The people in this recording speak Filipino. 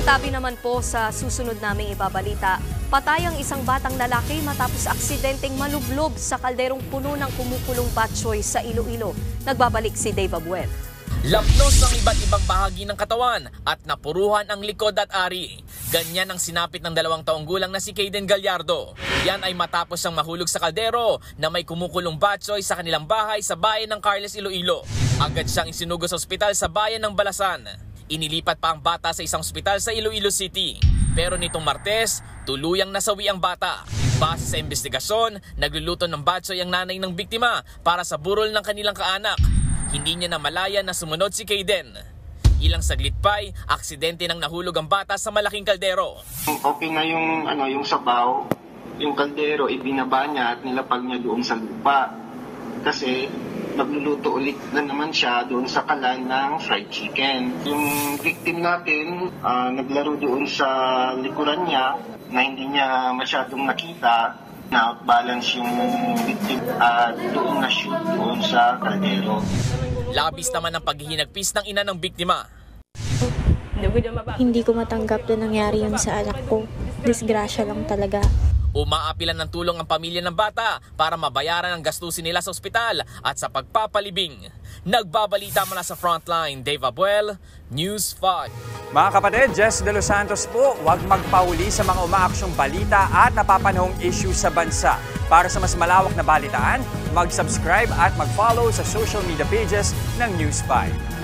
Tabi naman po sa susunod naming ibabalita, patay ang isang batang lalaki matapos aksidenteng malublob sa kalderong puno ng kumukulong batchoy sa Iloilo. Nagbabalik si Dave Abuel. Lapnos ang iba't ibang bahagi ng katawan at napuruhan ang likod at ari. Ganyan ang sinapit ng 2 taong gulang na si Kayden Gallardo. Yan ay matapos siyang mahulog sa kaldero na may kumukulong batchoy sa kanilang bahay sa bayan ng Carles, Iloilo. Agad siyang isinugod sa ospital sa bayan ng Balasan. Inilipat pa ang bata sa isang ospital sa Iloilo City. Pero nitong Martes, tuluyang nasawi ang bata. Base sa investigasyon, nagluluto ng batchoy ang nanay ng biktima para sa burol ng kanilang kaanak. Hindi niya namalayan na sumunod si Kayden. Ilang saglit pa'y aksidente nang nahulog ang bata sa malaking kaldero. Okay na yung sabaw, yung kaldero, ibinaba niya at nilapag niya doon sa lupa. Kasi magluluto ulit na naman siya doon sa kalan ng fried chicken. Yung victim natin, naglaro doon sa likuran niya na hindi niya masyadong nakita. Na-outbalance yung victim at doon na-shoot doon sa kaldero. Labis naman ang paghihinagpis ng ina ng biktima. Hindi ko matanggap na nangyari yun sa anak ko. Disgrasya lang talaga. Umaapilan ng tulong ang pamilya ng bata para mabayaran ang gastusin nila sa ospital at sa pagpapalibing. Nagbabalita mula sa Frontline, Dave Abuel, News 5. Mga kapatid, Jess De Los Santos po, huwag magpahuli sa mga umaaksyong balita at napapanahong issue sa bansa. Para sa mas malawak na balitaan, mag-subscribe at mag-follow sa social media pages ng News 5.